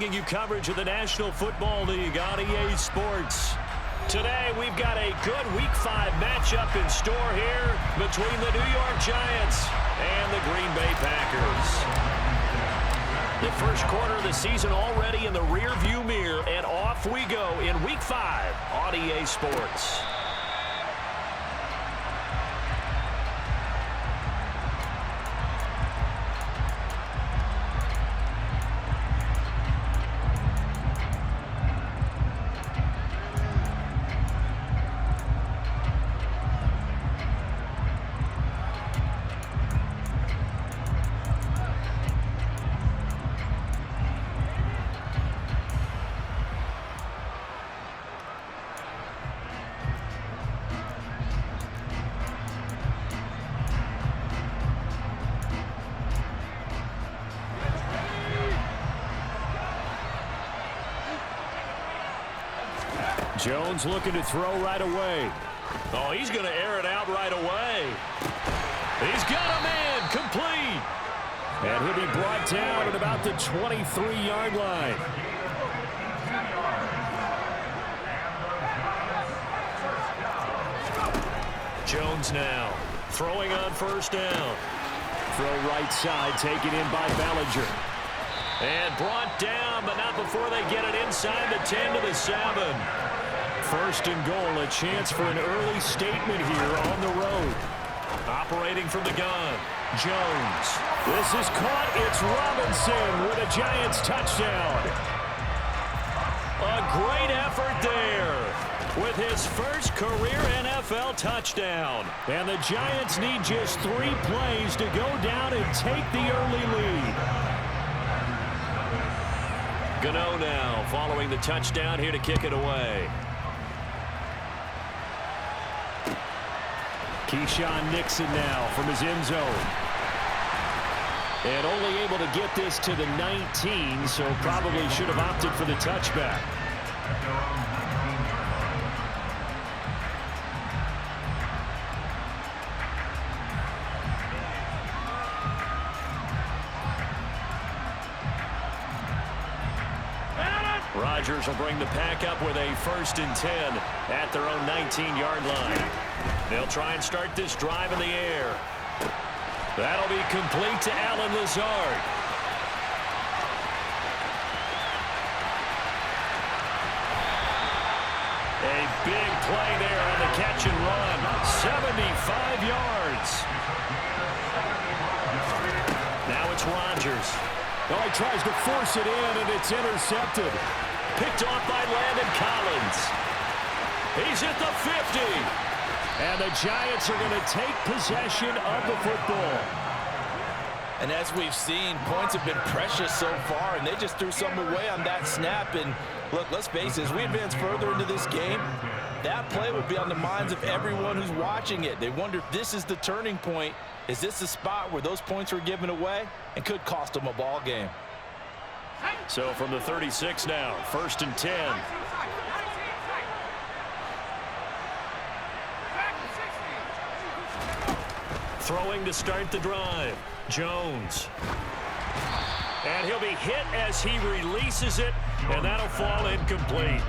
Giving you coverage of the National Football League on EA Sports. Today, we've got a good Week 5 matchup in store here between the New York Giants and the Green Bay Packers. The first quarter of the season already in the rearview mirror, and off we go in Week 5 on EA Sports. Jones looking to throw right away. Oh, he's going to air it out right away. He's got a man complete. And he'll be brought down at about the 23-yard line. Jones now throwing on first down. Throw right side, taken in by Bellinger. And brought down, but not before they get it inside the 10 to the 7. First and goal, a chance for an early statement here on the road. Operating from the gun, Jones. This is caught. It's Robinson with a Giants touchdown. A great effort there with his first career NFL touchdown. And the Giants need just 3 plays to go down and take the early lead. Gano now following the touchdown here to kick it away. Keyshawn Nixon now from his end zone. And only able to get this to the 19, so probably should have opted for the touchback. Rodgers will bring the pack up with a first and 10 at their own 19-yard line. They'll try and start this drive in the air. That'll be complete to Allen Lazard. A big play there on the catch and run. 75 yards. Now it's Rodgers. Oh, he tries to force it in, and it's intercepted. Picked off by Landon Collins. He's at the 50. And the Giants are going to take possession of the football. And as we've seen, points have been precious so far, and they just threw something away on that snap. And look, let's face it, as we advance further into this game, that play will be on the minds of everyone who's watching it. They wonder if this is the turning point. Is this the spot where those points were given away and could cost them a ball game? So from the 36 now, first and 10. Throwing to start the drive. Jones. And he'll be hit as he releases it, and that'll fall incomplete.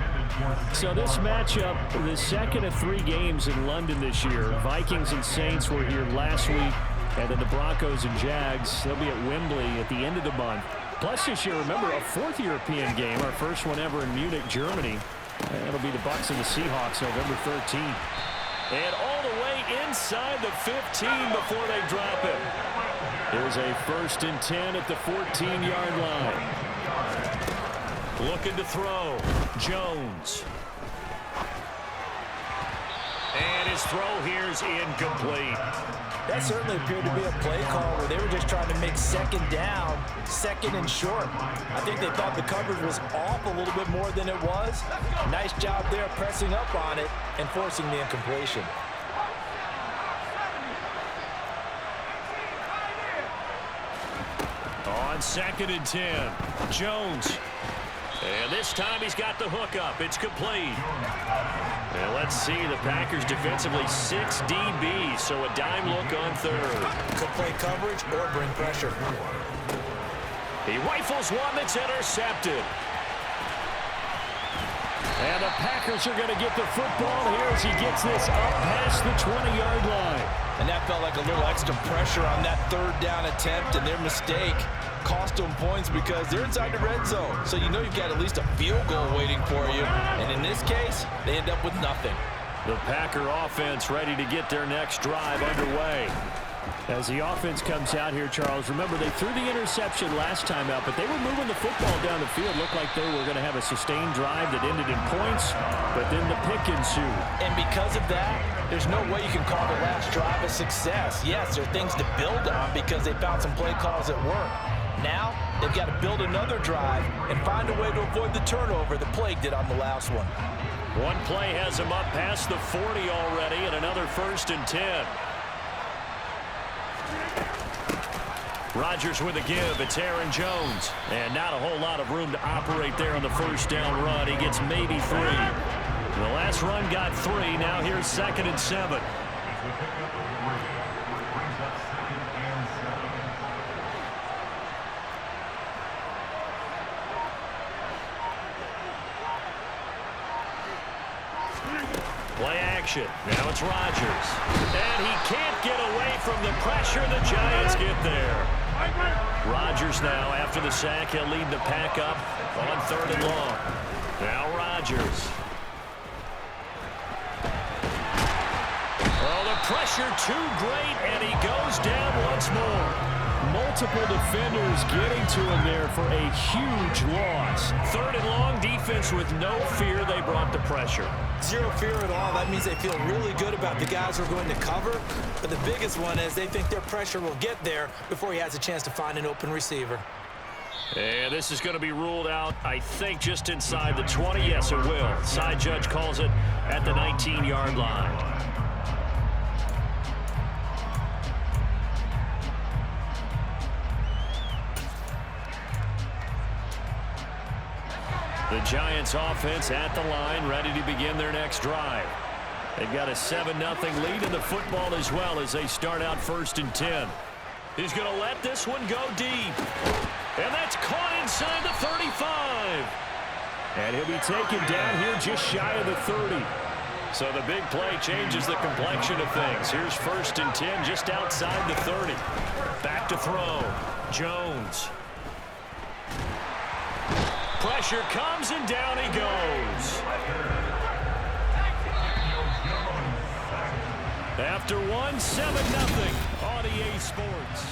So this matchup, the second of 3 games in London this year. Vikings and Saints were here last week, and then the Broncos and Jags, they'll be at Wembley at the end of the month. Plus this year, remember, a 4th European game, our first one ever in Munich, Germany. And it'll be the Bucs and the Seahawks November 13th. And all the way inside the 15 before they drop it. There's a first and 10 at the 14-yard line. Looking to throw. Jones. And his throw here is incomplete. That certainly appeared to be a play call where they were just trying to make second down, second and short. I think they thought the coverage was off a little bit more than it was. Nice job there pressing up on it and forcing the incompletion. On second and 10, Jones. And this time he's got the hook up. It's complete. And let's see, the Packers defensively 6 DBs, so a dime look on third. Could play coverage or bring pressure. He rifles one that's intercepted. And the Packers are going to get the football here as he gets this up past the 20-yard line. And that felt like a little extra pressure on that third down attempt, and their mistake cost them points because they're inside the red zone. So you know you've got at least a field goal waiting for you. And in this case, they end up with nothing. The Packer offense ready to get their next drive underway. As the offense comes out here, Charles, remember they threw the interception last time out, but they were moving the football down the field. Looked like they were going to have a sustained drive that ended in points, but then the pick ensued. And because of that, there's no way you can call the last drive a success. Yes, there are things to build on because they found some play calls that work. Now, they've got to build another drive and find a way to avoid the turnover the plague did on the last one. One play has him up past the 40 already, and another 1st and 10. Rodgers with a give. It's Aaron Jones. And not a whole lot of room to operate there on the first down run. He gets maybe 3. The last run got 3. Now here's 2nd and 7. Play action. Now it's Rodgers. And he can't get away from the pressure. The Giants get there. Rodgers now, after the sack, he'll lead the pack up on 3rd and long. Now Rodgers. Oh, the pressure too great, and he goes down once more. Multiple defenders getting to him there for a huge loss. 3rd and long, defense with no fear. They brought the pressure. Zero fear at all. That means they feel really good about the guys who are going to cover. But the biggest one is they think their pressure will get there before he has a chance to find an open receiver. And this is going to be ruled out, I think, just inside the 20. Yes, it will. Side judge calls it at the 19-yard line. The Giants offense at the line, ready to begin their next drive. They've got a 7-0 lead in the football as well as they start out 1st and 10. He's going to let this one go deep. And that's caught inside the 35. And he'll be taken down here just shy of the 30. So the big play changes the complexion of things. Here's 1st and 10 just outside the 30. Back to throw. Jones. Pressure comes, and down he goes. After one, 7-0 on EA Sports.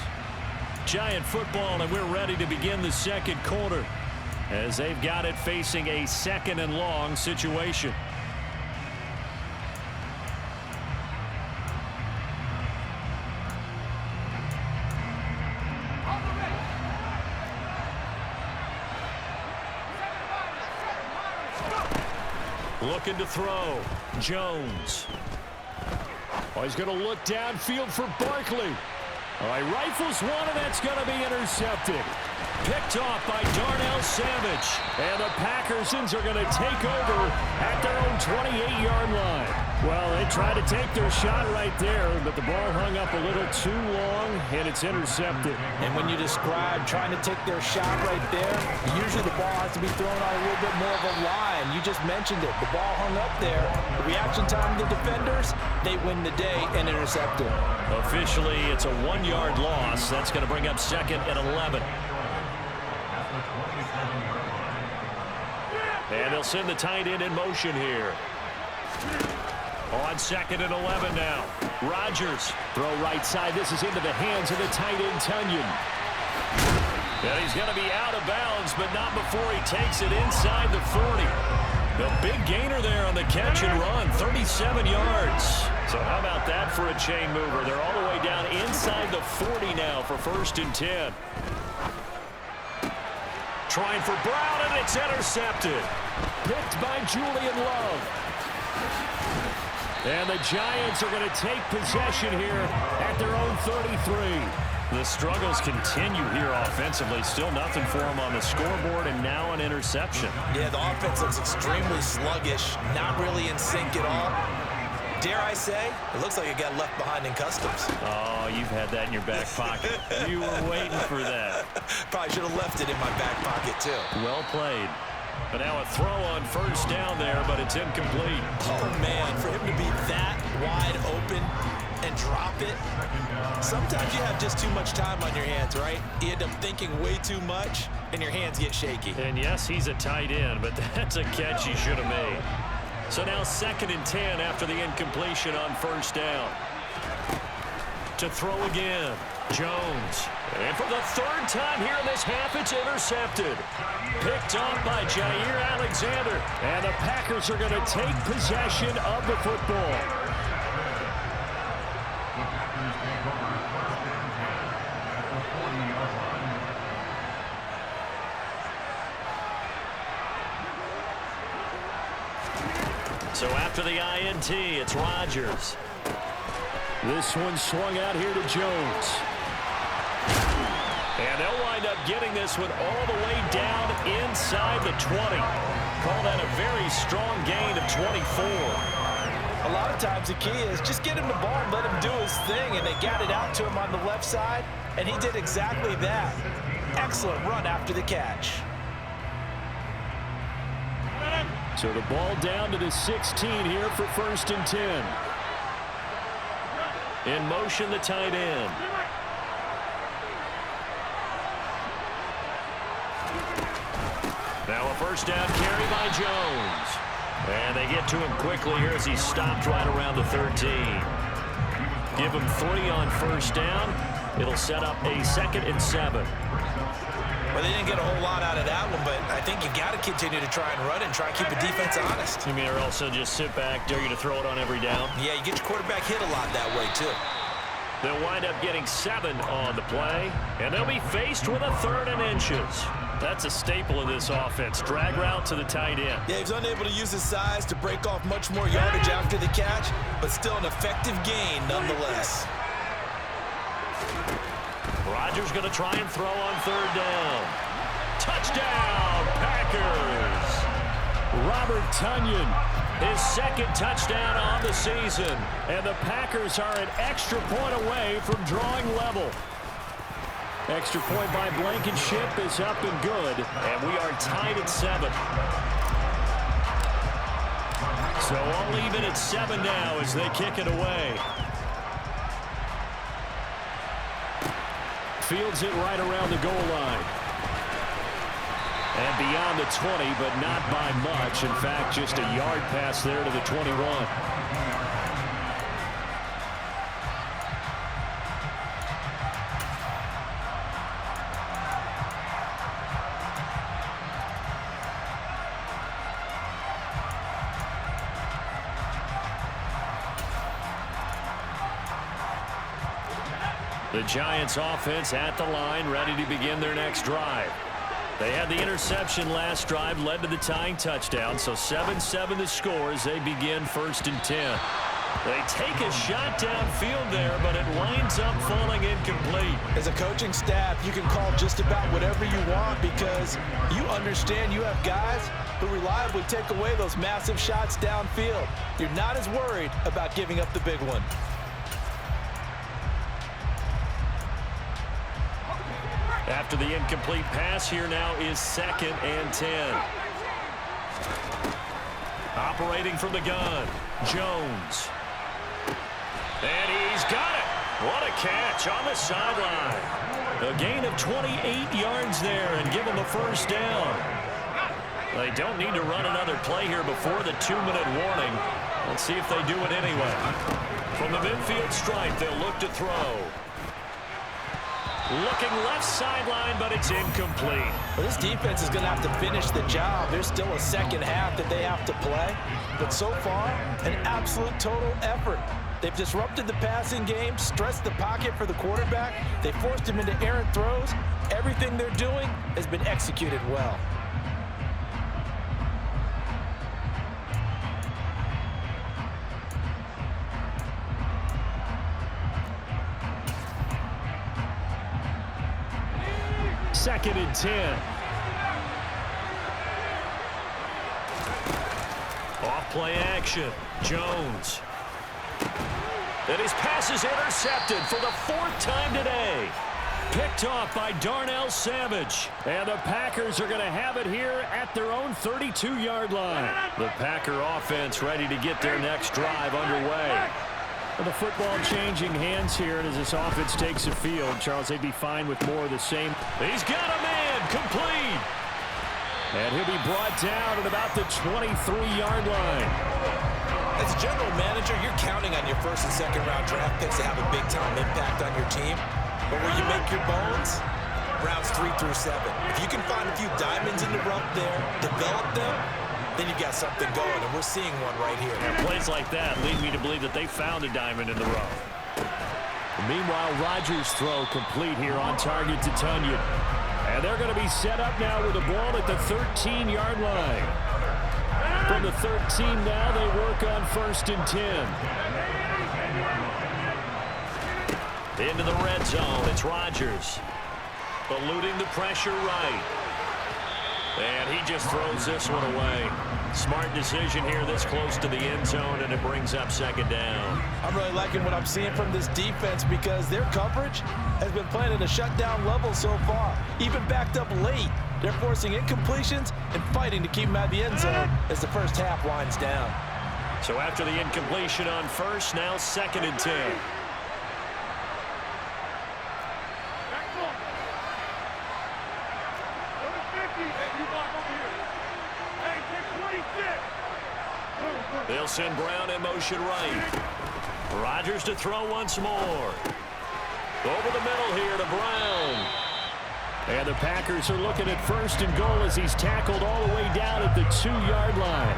Giant football, and we're ready to begin the 2nd quarter as they've got it facing a 2nd and long situation. Looking to throw. Jones. Oh, he's going to look downfield for Barkley. Oh, he rifles one, and that's going to be intercepted. Picked off by Darnell Savage. And the Packers are going to take over at their own 28-yard line. Well, they tried to take their shot right there, but the ball hung up a little too long, and it's intercepted. And when you describe trying to take their shot right there, usually the ball has to be thrown on a little bit more of a line. You just mentioned it. The ball hung up there. The reaction time of the defenders, they win the day and intercept it. Officially, it's a 1-yard loss. That's going to bring up 2nd and 11. And they'll send the tight end in motion here. On 2nd and 11 now. Rodgers. Throw right side. This is into the hands of the tight end, Tunyon. And he's going to be out of bounds, but not before he takes it inside the 40. The big gainer there on the catch and run, 37 yards. So how about that for a chain mover? They're all the way down inside the 40 now for 1st and 10. Trying for Brown, and it's intercepted. Picked by Julian Love. And the Giants are going to take possession here at their own 33. The struggles continue here offensively. Still nothing for them on the scoreboard, and now an interception. Yeah, the offense looks extremely sluggish, not really in sync at all. dare I say, it looks like it got left behind in customs. Oh, you've had that in your back pocket. You were waiting for that. Probably should have left it in my back pocket, too. Well played. But now a throw on first down there, but it's incomplete. Oh, man, for him to be that wide open and drop it. Sometimes you have just too much time on your hands, right? You end up thinking way too much, and your hands get shaky. And yes, he's a tight end, but that's a catch he should have made. So now 2nd and 10 after the incompletion on first down. To throw again, Jones. And for the 3rd time here in this half, it's intercepted. Picked off by Jair Alexander. And the Packers are going to take possession of the football. So after the INT, it's Rodgers. This one swung out here to Jones. And they'll wind up getting this one all the way down inside the 20. Call that a very strong gain of 24. A lot of times the key is just get him the ball and let him do his thing, and they got it out to him on the left side, and he did exactly that. Excellent run after the catch. So the ball down to the 16 here for 1st and 10. In motion, the tight end. Now a first down carry by Jones. And they get to him quickly here as he stopped right around the 13. Give him 3 on first down. It'll set up a 2nd and 7. Well, they didn't get a whole lot out of that one, but I think you got to continue to try and run and try and keep the defense honest. You mean, or also just sit back, dare you to throw it on every down? Yeah, you get your quarterback hit a lot that way, too. They'll wind up getting 7 on the play, and they'll be faced with a 3rd and inches. That's a staple of this offense. Drag route to the tight end. Yeah, he's unable to use his size to break off much more yardage after the catch, but still an effective gain nonetheless. Rodgers going to try and throw on 3rd down. Touchdown, Packers! Robert Tonyan, his 2nd touchdown on the season. And the Packers are an extra point away from drawing level. Extra point by Blankenship is up and good. And we are tied at 7. So all even at 7 now as they kick it away. Fields it right around the goal line. And beyond the 20, but not by much. In fact, just a yard pass there to the 21. The Giants offense at the line, ready to begin their next drive. They had the interception last drive, led to the tying touchdown, so 7-7 the score as they begin 1st and 10. They take a shot downfield there, but it winds up falling incomplete. As a coaching staff, you can call just about whatever you want because you understand you have guys who reliably take away those massive shots downfield. You're not as worried about giving up the big one. After the incomplete pass, here now is 2nd and 10. Operating from the gun, Jones. And he's got it. What a catch on the sideline. A gain of 28 yards there and give him a first down. They don't need to run another play here before the 2-minute warning. Let's see if they do it anyway. From the midfield stripe, they'll look to throw. Looking left sideline, but it's incomplete. Well, this defense is going to have to finish the job. There's still a second half that they have to play. But so far, an absolute total effort. They've disrupted the passing game, stressed the pocket for the quarterback. They forced him into errant throws. Everything they're doing has been executed well. Second and 10. Off play action. Jones. And his pass is intercepted for the 4th time today. Picked off by Darnell Savage. And the Packers are going to have it here at their own 32-yard line. The Packer offense ready to get their next drive underway. Well, the football changing hands here, and as this offense takes the field, Charles, they'd be fine with more of the same. He's got a man complete. And he'll be brought down at about the 23-yard line. As a general manager, you're counting on your first and second round draft picks to have a big-time impact on your team. But where you make your bones, rounds 3 through 7. If you can find a few diamonds in the rough there, develop them, then you got something going, and we're seeing one right here. Yeah, plays like that lead me to believe that they found a diamond in the rough. Meanwhile, Rodgers' throw complete here on target to Tunyon. And they're going to be set up now with the ball at the 13-yard line. From the 13 now, they work on 1st and 10. Into the red zone, it's Rodgers. Eluding the pressure right. And he just throws this one away. Smart decision here this close to the end zone, and it brings up 2nd down. I'm really liking what I'm seeing from this defense because their coverage has been playing at a shutdown level so far. Even backed up late, they're forcing incompletions and fighting to keep them out of the end zone as the first half winds down. So after the incompletion on 1st, now 2nd and 10. They'll send Brown in motion right. Rodgers to throw once more. Over the middle here to Brown. And the Packers are looking at 1st and goal as he's tackled all the way down at the 2-yard line.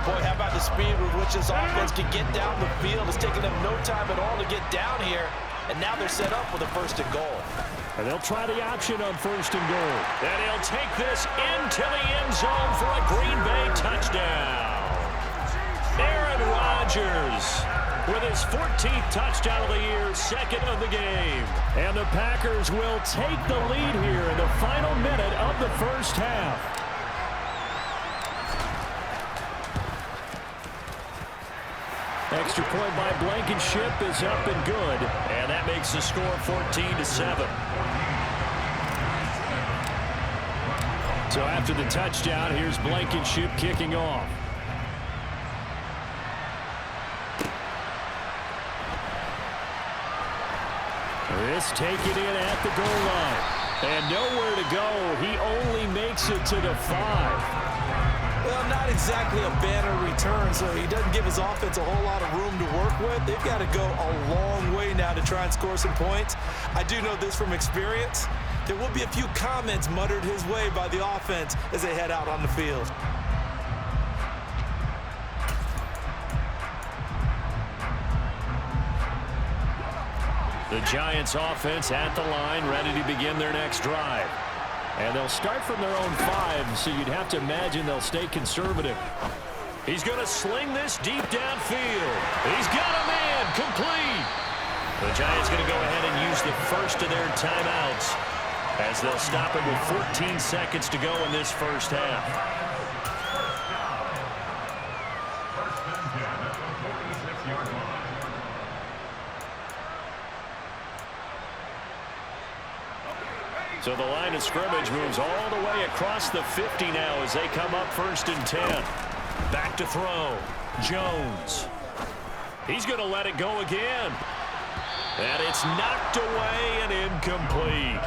Boy, how about the speed with which this offense can get down the field? It's taking them no time at all to get down here. And now they're set up with a 1st and goal. And they'll try the option on 1st and goal. And he'll take this into the end zone for a Green Bay touchdown. Aaron Rodgers with his 14th touchdown of the year, 2nd of the game. And the Packers will take the lead here in the final minute of the 1st half. Extra point by Blankenship is up and good. And that makes the score 14-7. So after the touchdown, here's Blankenship kicking off. This taken in at the goal line. And nowhere to go. He only makes it to the 5. Well, not exactly a banner return, so he doesn't give his offense a whole lot of room to work with. They've got to go a long way now to try and score some points. I do know this from experience. There will be a few comments muttered his way by the offense as they head out on the field. The Giants offense at the line, ready to begin their next drive. And they'll start from their own 5, so you'd have to imagine they'll stay conservative. He's going to sling this deep downfield. He's got a man complete. The Giants going to go ahead and use the first of their timeouts as they'll stop it with 14 seconds to go in this 1st half. So the line of scrimmage moves all the way across the 50 now as they come up 1st and 10. Back to throw. Jones. He's going to let it go again. And it's knocked away and incomplete.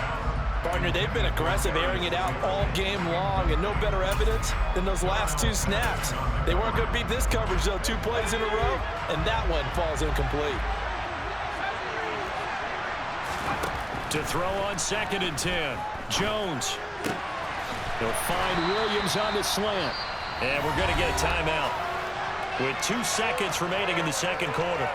Partner, they've been aggressive, airing it out all game long, and no better evidence than those last 2 snaps. They weren't going to beat this coverage, though, 2 plays in a row, and that one falls incomplete. To throw on 2nd and 10. Jones. He'll find Williams on the slant. And we're going to get a timeout with 2 seconds remaining in the 2nd quarter.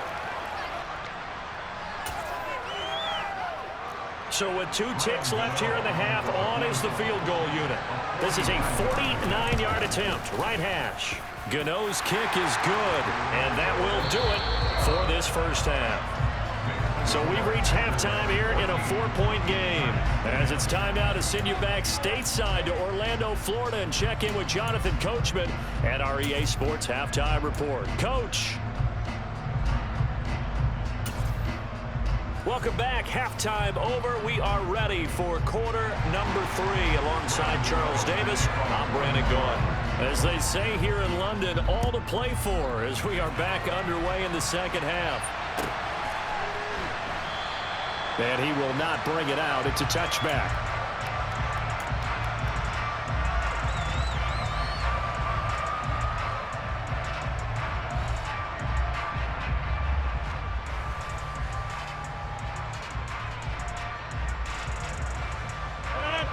So with 2 ticks left here in the half, on is the field goal unit. This is a 49-yard attempt, right hash. Gano's kick is good, and that will do it for this 1st half. So we've reached halftime here in a 4-point game. As it's time now to send you back stateside to Orlando, Florida, and check in with Jonathan Coachman at our EA Sports Halftime Report. Coach. Welcome back. Halftime over. We are ready for quarter number 3. Alongside Charles Davis, I'm Brandon Gaudin. As they say here in London, all to play for as we are back underway in the second half. And he will not bring it out. It's a touchback.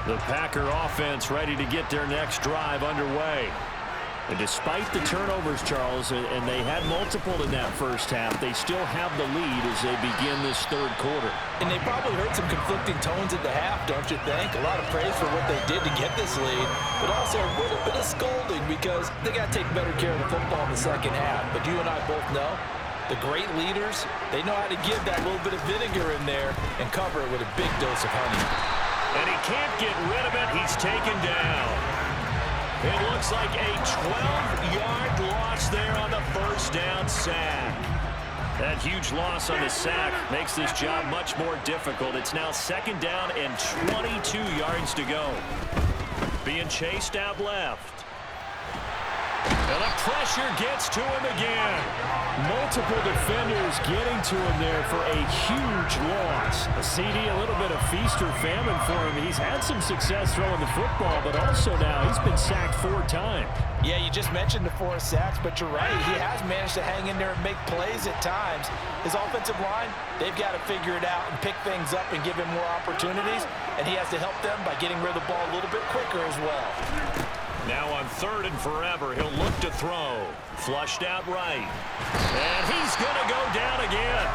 The Packer offense ready to get their next drive underway. And despite the turnovers, Charles, and they had multiple in that first half, they still have the lead as they begin this third quarter. And they probably heard some conflicting tones at the half, don't you think? A lot of praise for what they did to get this lead, but also a little bit of scolding because they got to take better care of the football in the second half. But you and I both know the great leaders, they know how to give that little bit of vinegar in there and cover it with a big dose of honey. And he can't get rid of it. He's taken down. It looks like a 12-yard loss there on the first down sack. That huge loss on the sack makes this job much more difficult. It's now second down and 22 yards to go. Being chased out left. And the pressure gets to him again. Multiple defenders getting to him there for a huge loss. A CD, a little bit of feast or famine for him. He's had some success throwing the football, but also now he's been sacked 4 times. Yeah, you just mentioned the 4 sacks, but you're right. He has managed to hang in there and make plays at times. His offensive line, they've got to figure it out and pick things up and give him more opportunities, and he has to help them by getting rid of the ball a little bit quicker as well. Now on 3rd and forever, he'll look to throw. Flushed out right. And he's going to go down again.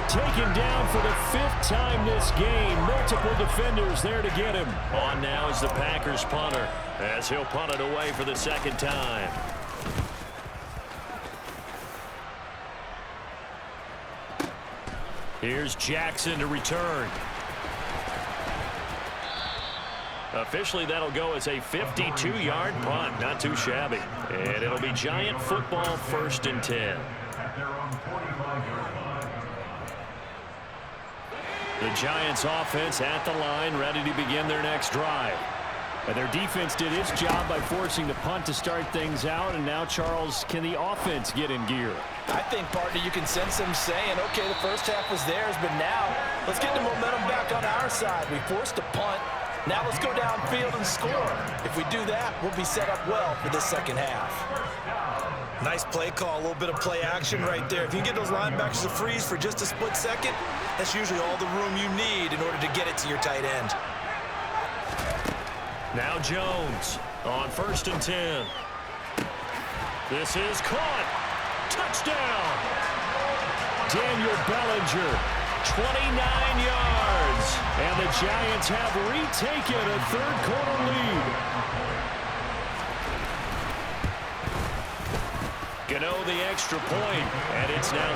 Taken down for the 5th time this game. Multiple defenders there to get him. On now is the Packers punter as he'll punt it away for the 2nd time. Here's Jackson to return. Officially, that'll go as a 52-yard punt. Not too shabby. And it'll be Giant football 1st and 10. The Giants offense at the line, ready to begin their next drive. And their defense did its job by forcing the punt to start things out. And now, Charles, can the offense get in gear? I think, partner, you can sense them saying, okay, the first half was theirs, but now let's get the momentum back on our side. We forced a punt. Now let's go downfield and score. If we do that, we'll be set up well for this second half. Nice play call, a little bit of play action right there. If you can get those linebackers to freeze for just a split second, that's usually all the room you need in order to get it to your tight end. Now Jones on 1st and 10. This is caught. Touchdown. Daniel Bellinger, 29 yards. And the Giants have retaken a 3rd quarter lead. Gano the extra point, and it's now 17-14.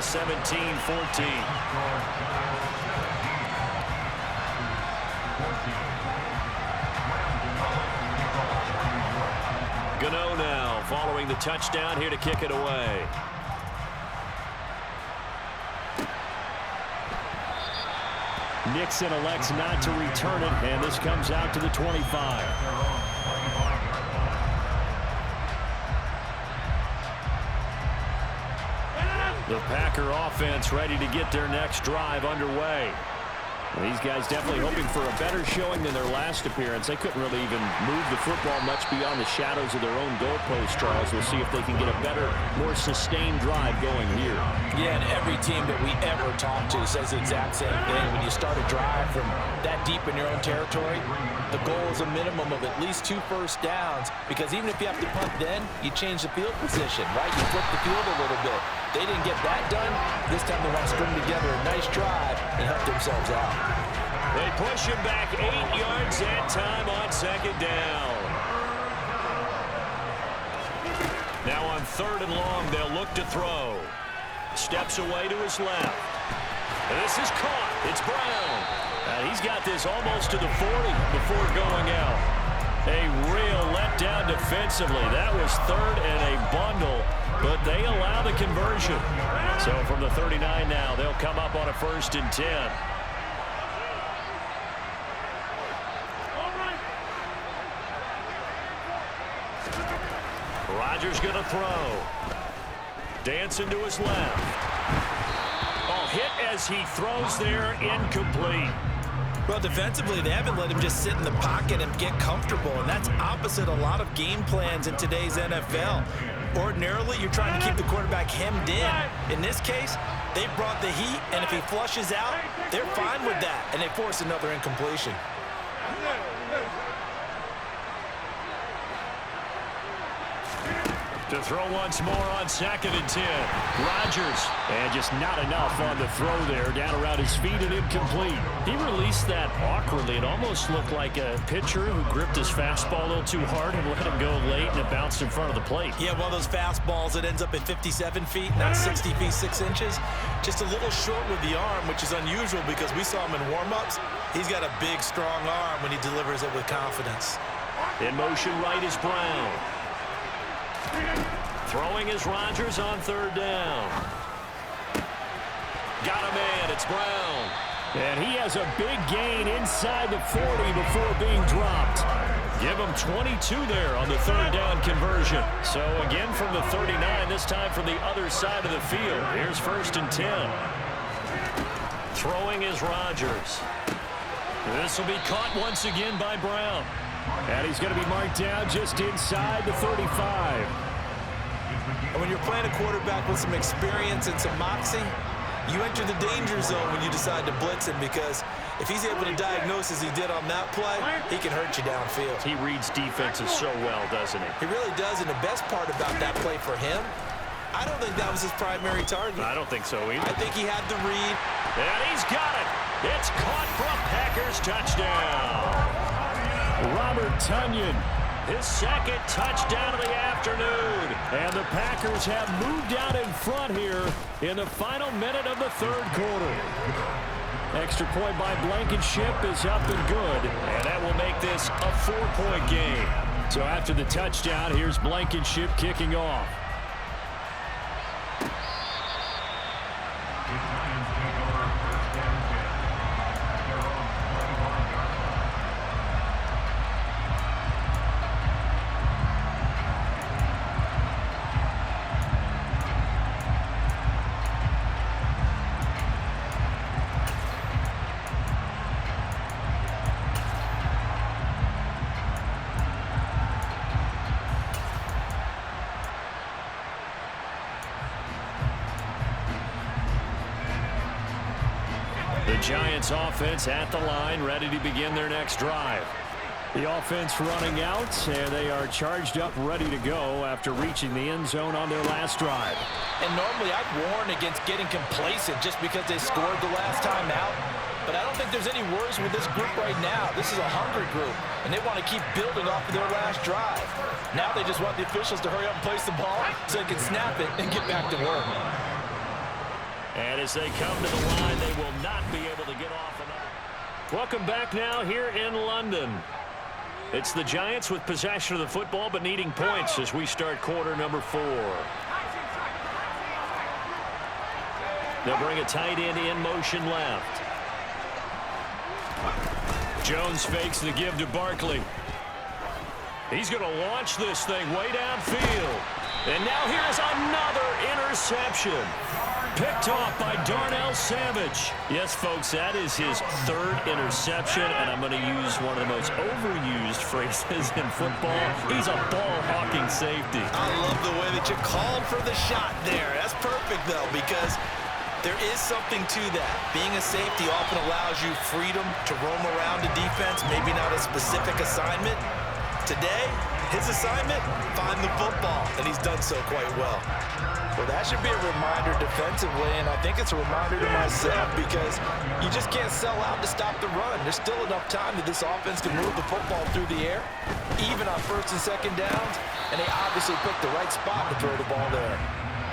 Gano now following the touchdown here to kick it away. Nixon elects not to return it, and this comes out to the 25. The Packer offense ready to get their next drive underway. These guys definitely hoping for a better showing than their last appearance. They couldn't really even move the football much beyond the shadows of their own goalpost, Charles. We'll see if they can get a better, more sustained drive going here. Yeah, and every team that we ever talk to says the exact same thing. When you start a drive from that deep in your own territory, the goal is a minimum of at least 2 first downs, because even if you have to punt then, you change the field position, right? You flip the field a little bit. They didn't get that done. This time they want to string together a nice drive and help themselves out. They push him back 8 yards that time on 2nd down. Now on 3rd and long, they'll look to throw. Steps away to his left. And this is caught. It's Brown. He's got this almost to the 40 before going out. A real letdown defensively. That was 3rd and a bundle, but they allow the conversion. So from the 39 now, they'll come up on a 1st and 10. Rodgers going to throw. Dancing to his left. Oh, hit as he throws there, incomplete. Well, defensively, they haven't let him just sit in the pocket and get comfortable, and that's opposite a lot of game plans in today's NFL. Ordinarily, you're trying to keep the quarterback hemmed in. In this case, they brought the heat, and if he flushes out, they're fine with that, and they force another incompletion. To throw once more on 2nd and 10. Rodgers. And just not enough on the throw there. Down around his feet and incomplete. He released that awkwardly. It almost looked like a pitcher who gripped his fastball a little too hard and let him go late, and it bounced in front of the plate. Yeah, one of those fastballs that ends up at 57 feet, not 60 feet, 6 inches. Just a little short with the arm, which is unusual because we saw him in warm-ups. He's got a big, strong arm when he delivers it with confidence. In motion right is Brown. Throwing is Rodgers on 3rd down. Got a man. It's Brown. And he has a big gain inside the 40 before being dropped. Give him 22 there on the 3rd down conversion. So again from the 39, this time from the other side of the field. Here's 1st and 10. Throwing is Rodgers. This will be caught once again by Brown. And he's going to be marked down just inside the 35. And when you're playing a quarterback with some experience and some moxie, you enter the danger zone when you decide to blitz him, because if he's able to diagnose as he did on that play, he can hurt you downfield. He reads defenses so well, doesn't he? He really does, and the best part about that play for him, I don't think that was his primary target. I don't think so either. I think he had the read. And he's got it. It's caught for a Packers touchdown. Robert Tonyan. His 2nd touchdown of the afternoon. And the Packers have moved out in front here in the final minute of the 3rd quarter. Extra point by Blankenship is up and good. And that will make this a 4-point game. So after the touchdown, here's Blankenship kicking off. The Giants offense at the line, ready to begin their next drive. The offense running out, and they are charged up, ready to go after reaching the end zone on their last drive. And normally I'd warn against getting complacent just because they scored the last time out. But I don't think there's any worries with this group right now. This is a hungry group, and they want to keep building off of their last drive. Now they just want the officials to hurry up and place the ball so they can snap it and get back to work. And as they come to the line, they will not be able to get off another. Welcome back now here in London. It's the Giants with possession of the football but needing points as we start quarter number 4. They'll bring a tight end in motion left. Jones fakes the give to Barkley. He's going to launch this thing way downfield. And now here's another interception. Picked off by Darnell Savage. Yes, folks, that is his 3rd interception, and I'm going to use one of the most overused phrases in football. He's a ball-hawking safety. I love the way that you called for the shot there. That's perfect, though, because there is something to that. Being a safety often allows you freedom to roam around the defense, maybe not a specific assignment. Today, his assignment, find the football, and he's done so quite well. Well, that should be a reminder defensively, and I think it's a reminder to myself because you just can't sell out to stop the run. There's still enough time that this offense can move the football through the air, even on 1st and 2nd downs, and they obviously picked the right spot to throw the ball there.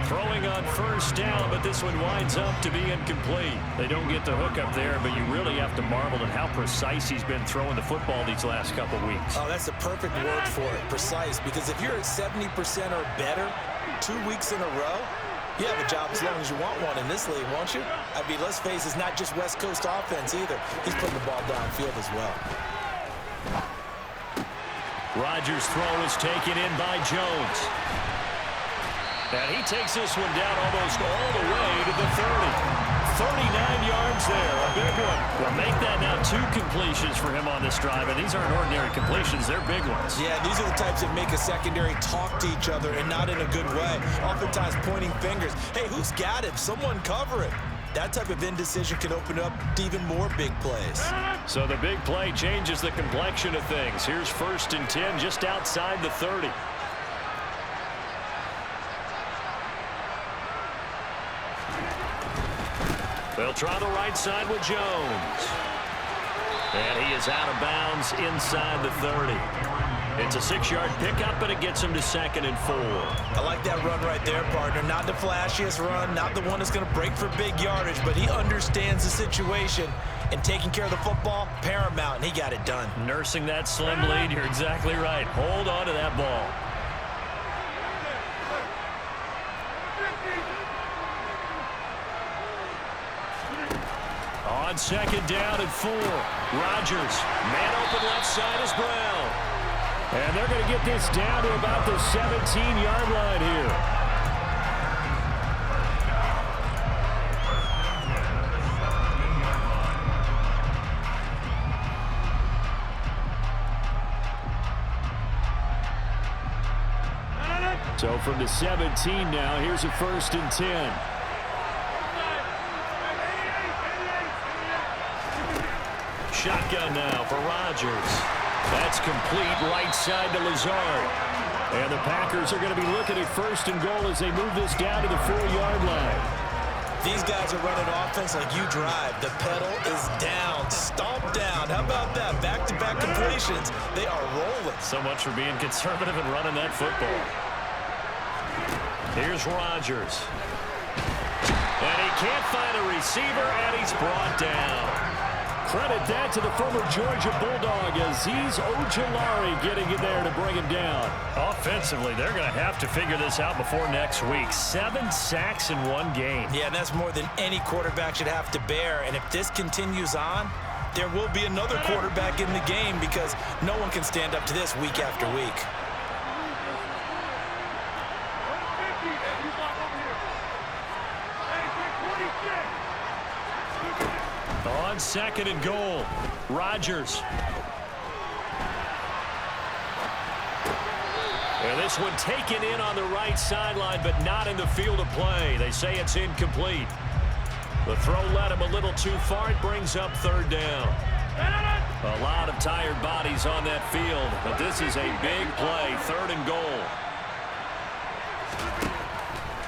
Throwing on 1st down, but this one winds up to be incomplete. They don't get the hook up there, but you really have to marvel at how precise he's been throwing the football these last couple weeks. Oh, that's the perfect word for it, precise, because if you're at 70% or better 2 weeks in a row, you have a job as long as you want one in this league, won't you? I mean, let's face it, it's not just West Coast offense either. He's putting the ball downfield as well. Rodgers' throw is taken in by Jones. And he takes this one down almost all the way to the 30. 39 yards there, a big one. Well, make that now 2 completions for him on this drive, and these aren't ordinary completions. They're big ones. Yeah, these are the types that make a secondary talk to each other and not in a good way. Oftentimes pointing fingers. Hey, who's got him? Someone cover it. That type of indecision can open up even more big plays. So the big play changes the complexion of things. Here's 1st and 10 just outside the 30. They'll try the right side with Jones. And he is out of bounds inside the 30. It's a 6-yard pickup, and it gets him to 2nd and 4. I like that run right there, partner. Not the flashiest run, not the one that's going to break for big yardage, but he understands the situation, and taking care of the football, paramount, and he got it done. Nursing that slim lead, you're exactly right. Hold on to that ball. On 2nd down and 4. Rodgers, man open left side is Brown. And they're going to get this down to about the 17-yard line here. So from the 17 now, here's a 1st and 10. Shotgun now for Rodgers. That's complete right side to Lazard. And the Packers are going to be looking at 1st and goal as they move this down to the 4-yard line. These guys are running offense like you drive. The pedal is down, stomp down. How about that? Back-to-back completions. They are rolling. So much for being conservative and running that football. Here's Rodgers. And he can't find a receiver, and he's brought down. Credit that to the former Georgia Bulldog, Azeez Ojulari getting in there to bring him down. Offensively, they're going to have to figure this out before next week. 7 sacks in 1 game. Yeah, and that's more than any quarterback should have to bear. And if this continues on, there will be another quarterback in the game because no one can stand up to this week after week. On 2nd and goal, Rodgers. And this one taken in on the right sideline, but not in the field of play. They say it's incomplete. The throw led him a little too far. It brings up 3rd down. A lot of tired bodies on that field, but this is a big play. 3rd and goal.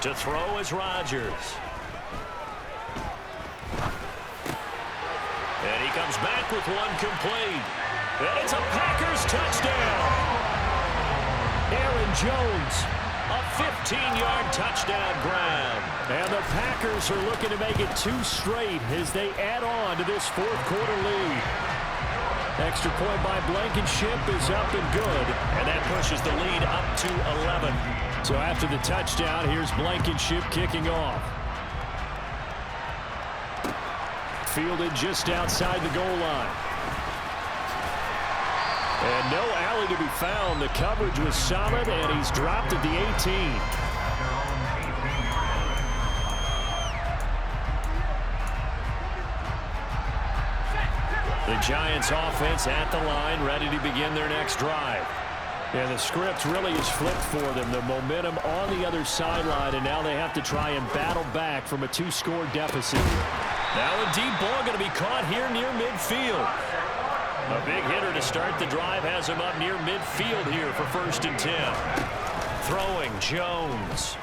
To throw is Rodgers. And he comes back with 1 complete. And it's a Packers touchdown. Aaron Jones, a 15-yard touchdown grab. And the Packers are looking to make it 2 straight as they add on to this 4th quarter lead. Extra point by Blankenship is up and good. And that pushes the lead up to 11. So after the touchdown, here's Blankenship kicking off. Fielded just outside the goal line. And no alley to be found. The coverage was solid, and he's dropped at the 18. The Giants offense at the line, ready to begin their next drive. And the script really is flipped for them. The momentum on the other sideline, and now they have to try and battle back from a 2-score deficit. Now a deep ball going to be caught here near midfield. A big hitter to start the drive has him up near midfield here for 1st and 10. Throwing Jones.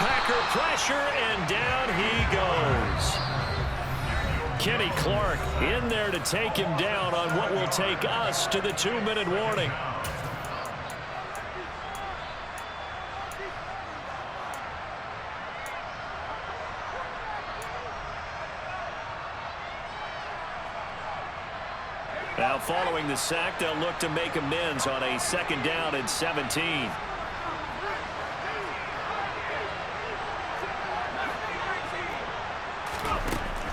Packer pressure, and down he goes. Kenny Clark in there to take him down on what will take us to the 2-minute warning. Now following the sack, they'll look to make amends on a 2nd down and 17.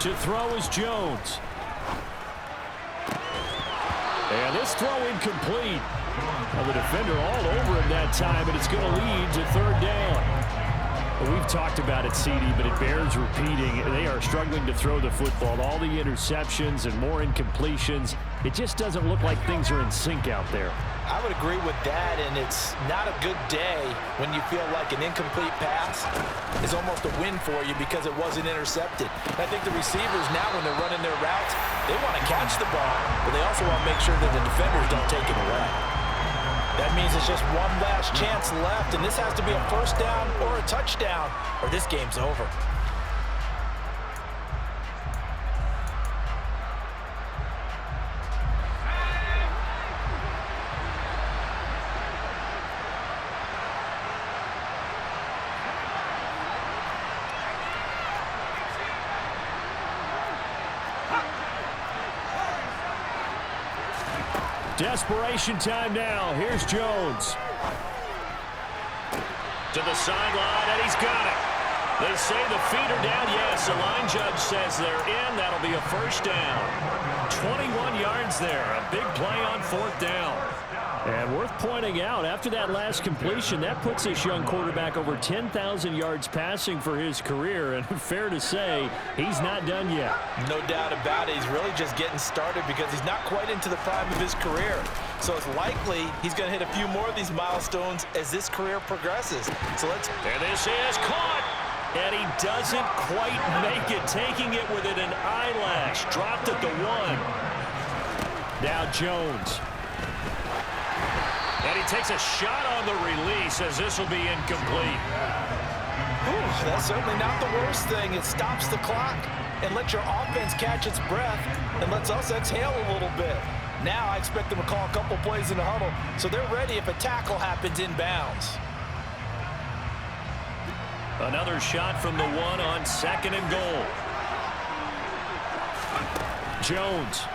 To throw is Jones. And this throw incomplete. Well, the defender all over him that time, and it's going to lead to third down. We've talked about it, CD, but it bears repeating. They are struggling to throw the football. All the interceptions and more incompletions. It just doesn't look like things are in sync out there. I would agree with that, and it's not a good day when you feel like an incomplete pass is almost a win for you because it wasn't intercepted. I think the receivers now, when they're running their routes, they want to catch the ball, but they also want to make sure that the defenders don't take it away. That means it's just one last chance left, and this has to be a first down or a touchdown, or this game's over. Desperation time now. Here's Jones. To the sideline, and he's got it. They say the feet are down. Yes, the line judge says they're in. That'll be a first down. 21 yards there. A big play on fourth down. And worth pointing out, after that last completion, that puts this young quarterback over 10,000 yards passing for his career. And fair to say, he's not done yet. No doubt about it. He's really just getting started because he's not quite into the prime of his career. So it's likely he's going to hit a few more of these milestones as this career progresses. So let's... There this is, caught! And he doesn't quite make it, taking it within an eyelash. Dropped at the 1. Now Jones. And he takes a shot on the release as this will be incomplete. Ooh, that's certainly not the worst thing. It stops the clock and lets your offense catch its breath and lets us exhale a little bit. Now I expect them to call a couple plays in the huddle, so they're ready if a tackle happens inbounds. Another shot from the 1 on 2nd and goal. Jones.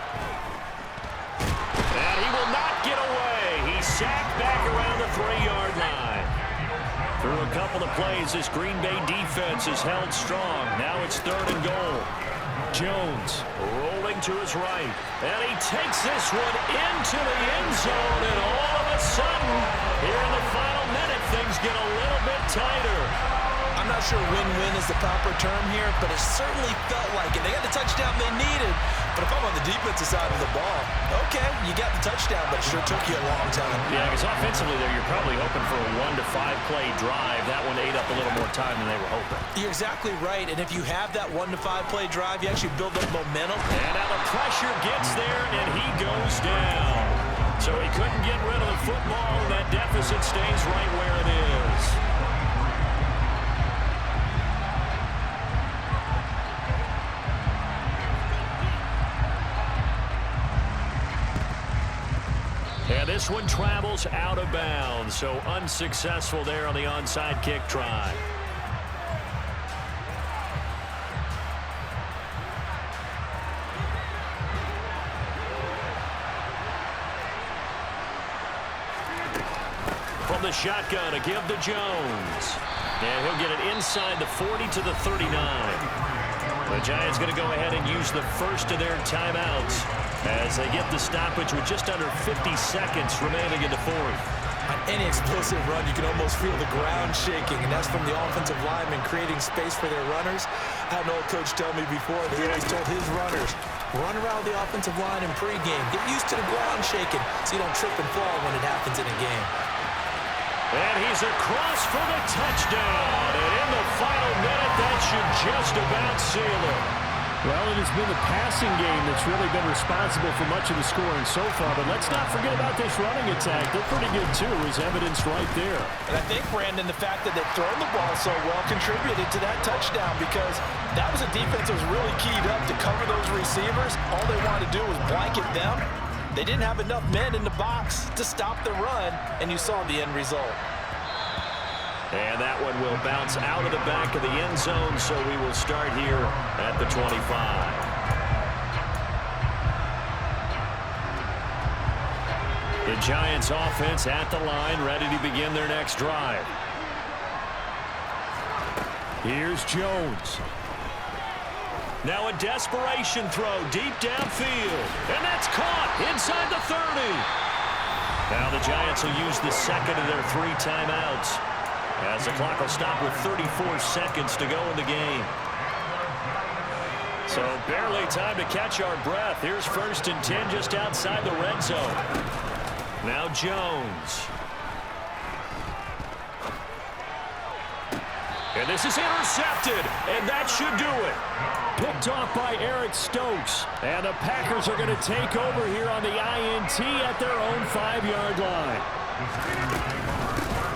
And he will not get away. He's sacked back around the 3-yard line. Through a couple of plays, this Green Bay defense is held strong. Now it's 3rd and goal. Jones rolling to his right. And he takes this one into the end zone. And all of a sudden, here in the final minute, things get a little bit tighter. I'm not sure win-win is the proper term here, but it certainly felt like it. They got the touchdown they needed, but if I'm on the defensive side of the ball, okay, you got the touchdown, but it sure took you a long time. Yeah, because offensively there, you're probably hoping for a 1 to 5 play drive. That one ate up a little more time than they were hoping. You're exactly right, and if you have that 1 to 5 play drive, you actually build up momentum. And now the pressure gets there, and he goes down. So he couldn't get rid of the football. That deficit stays right where it is. And this one travels out of bounds, so unsuccessful there on the onside kick try. From the shotgun, a give to Jones. And he'll get it inside the 40 to the 39. The Giants going to go ahead and use the first of their timeouts as they get the stoppage with just under 50 seconds remaining in the 4th. On any explosive run, you can almost feel the ground shaking, and that's from the offensive linemen creating space for their runners. I had an old coach tell me before that he always told his runners, run around the offensive line in pregame. Get used to the ground shaking so you don't trip and fall when it happens in a game. And he's across for the touchdown. And in the final minute, that should just about seal it. Well, it has been the passing game that's really been responsible for much of the scoring so far. But let's not forget about this running attack. They're pretty good, too, as evidenced right there. And I think, Brandon, the fact that they've thrown the ball so well contributed to that touchdown because that was a defense that was really keyed up to cover those receivers. All they wanted to do was blanket them. They didn't have enough men in the box to stop the run, and you saw the end result. And that one will bounce out of the back of the end zone, so we will start here at the 25. The Giants offense at the line, ready to begin their next drive. Here's Jones. Now a desperation throw deep downfield. And that's caught inside the 30. Now the Giants will use the second of their 3 timeouts, as the clock will stop with 34 seconds to go in the game. So barely time to catch our breath. Here's 1st and 10 just outside the red zone. Now Jones. And this is intercepted, and that should do it. Picked off by Eric Stokes. And the Packers are going to take over here on the INT at their own 5-yard line.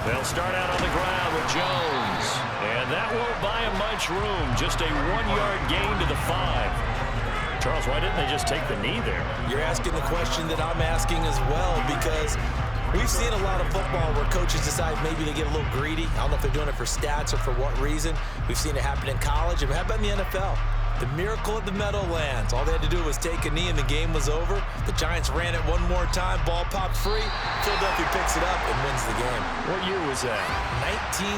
They'll start out on the ground with Jones. And that won't buy him much room. Just a 1-yard gain to the 5. Charles, why didn't they just take the knee there? You're asking the question that I'm asking as well, because we've seen a lot of football where coaches decide maybe they get a little greedy. I don't know if they're doing it for stats or for what reason. We've seen it happen in college. And how about in the NFL? The miracle of the Meadowlands. All they had to do was take a knee and the game was over. The Giants ran it one more time. Ball popped free. Philadelphia picks it up and wins the game. What year was that?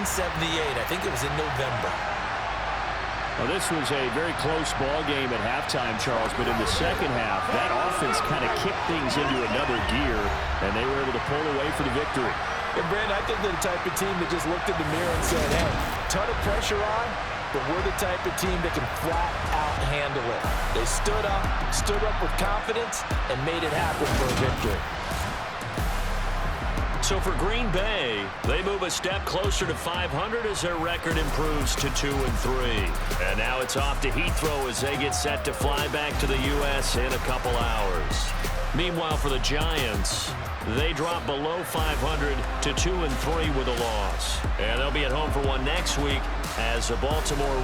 1978. I think it was in November. Well, this was a very close ball game at halftime, Charles, but in the second half, that offense kind of kicked things into another gear, and they were able to pull away for the victory. And Brandon, I think they're the type of team that just looked in the mirror and said, hey, ton of pressure on, but we're the type of team that can flat out handle it. They stood up with confidence, and made it happen for a victory. So for Green Bay, they move a step closer to 500 as their record improves to 2-3. And now it's off to Heathrow as they get set to fly back to the U.S. in a couple hours. Meanwhile, for the Giants, they drop below 500 to 2-3 with a loss. And they'll be at home for one next week as the Baltimore